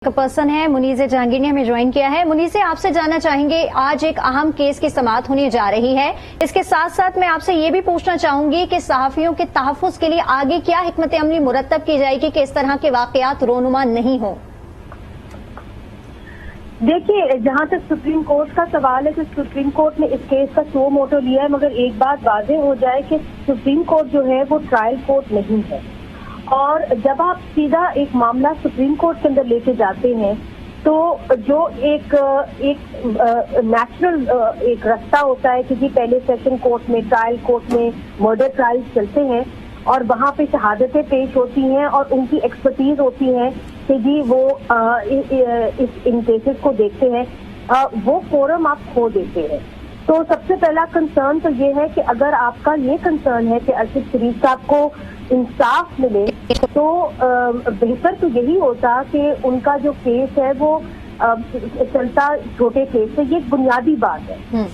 Person है मुनीज़ जहांगीर ने हमें ज्वाइन किया है। मुनीज़, आपसे जानना चाहेंगे, आज एक अहम केस की समाअत होने जा रही है। इसके साथ साथ मैं आपसे ये भी पूछना चाहूंगी कि सहाफियों के तहफ़्फ़ुज़ के लिए आगे क्या हिकमत अमली मुरतब की जाएगी कि इस तरह के वाक़यात रोनुमा नहीं हो। देखिए, जहां तक सुप्रीम कोर्ट का सवाल है तो सुप्रीम कोर्ट ने इस केस का सो मोटो लिया है, मगर एक बात वाज़ेह हो जाए कि सुप्रीम कोर्ट जो है वो ट्रायल कोर्ट नहीं है। और जब आप सीधा एक मामला सुप्रीम कोर्ट के अंदर लेके जाते हैं तो जो एक नेचुरल एक रास्ता होता है कि जी पहले सेशन कोर्ट में, ट्रायल कोर्ट में मर्डर ट्रायल चलते हैं और वहाँ पे शहादतें पेश होती हैं और उनकी एक्सपर्टीज होती है कि जी वो इन केसेस को देखते हैं, वो फोरम आप खो देते हैं। तो सबसे पहला कंसर्न तो ये है कि अगर आपका ये कंसर्न है कि अर्शद शरीफ साहब को इंसाफ मिले तो बेहतर तो यही होता कि उनका जो केस है वो चलता छोटे केस से। ये एक बुनियादी बात है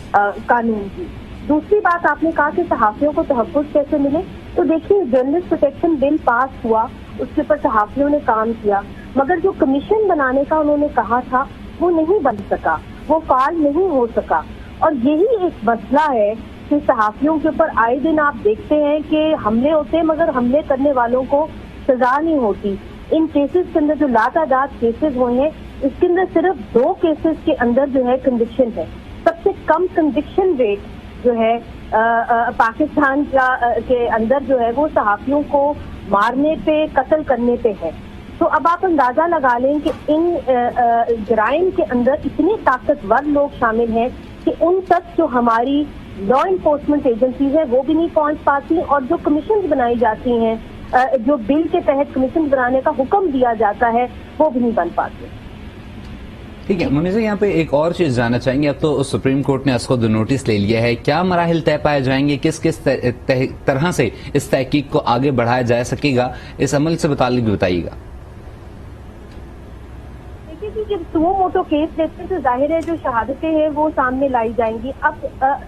कानून की। दूसरी बात, आपने कहा कि सहाफियों को तहफ़्फ़ुज़ कैसे मिले, तो देखिए जर्नलिस्ट प्रोटेक्शन बिल पास हुआ, उसके ऊपर सहाफियों ने काम किया, मगर जो कमीशन बनाने का उन्होंने कहा था वो नहीं बन सका, वो फाल नहीं हो सका। और यही एक मसला है कि सहाफियों के ऊपर आए दिन आप देखते हैं कि हमले होते हैं मगर हमले करने वालों को सजा नहीं होती। इन केसेस के अंदर जो लातादाद केसेस हुए हैं, इसके अंदर सिर्फ 2 केसेस के अंदर जो है कन्विक्शन है। सबसे कम कन्विक्शन रेट जो है पाकिस्तान के अंदर जो है वो सहाफियों को मारने पे, कत्ल करने पे है। तो अब आप अंदाजा लगा लें कि इन जराइम के अंदर इतने ताकतवर लोग शामिल हैं कि उन तक जो हमारी लॉ इन्फोर्समेंट एजेंसीज है वो भी नहीं पहुंच पाती, और जो कमीशन बनाई जाती हैं, जो बिल के तहत कमीशन बनाने का हुक्म दिया जाता है, वो भी नहीं बन पाते। ठीक है मुनीज़, यहाँ पे एक और चीज जानना चाहेंगे। अब तो सुप्रीम कोर्ट ने इसको नोटिस ले लिया है, क्या मराहिल तय पाए जाएंगे, किस किस तरह से इस तहकीक को आगे बढ़ाया जा सकेगा, इस अमल से मुताल्लिक भी बताइएगा। जब सुमो मोटो केस लेते हैं तो जाहिर है जो शहादतें हैं वो सामने लाई जाएंगी। अब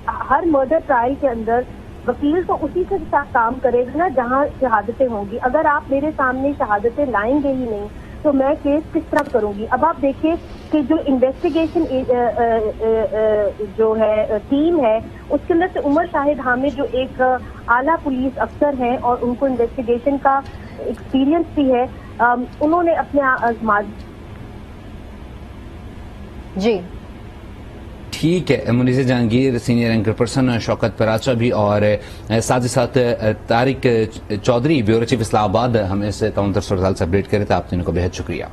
हर मर्डर ट्रायल के अंदर वकील तो उसी के साथ काम करेगा ना जहां शहादतें होंगी। अगर आप मेरे सामने शहादतें लाएंगे ही नहीं तो मैं केस किस तरह करूंगी। अब आप देखिए कि जो इन्वेस्टिगेशन जो है टीम है उसके अंदर से उमर शाहिद हामिद जो एक आला पुलिस अफसर हैं और उनको इन्वेस्टिगेशन का एक्सपीरियंस भी है, उन्होंने अपने जी ठीक है। Muneez Jahangir, senior anchor person Shaukat Paracha भी, और साथ ही साथ तारिक चौधरी, ब्यूरो चीफ इस्लामाबाद, हमें इस तमाम सूरत हाल से अपडेट करे थे। आप तीनों को बेहद शुक्रिया।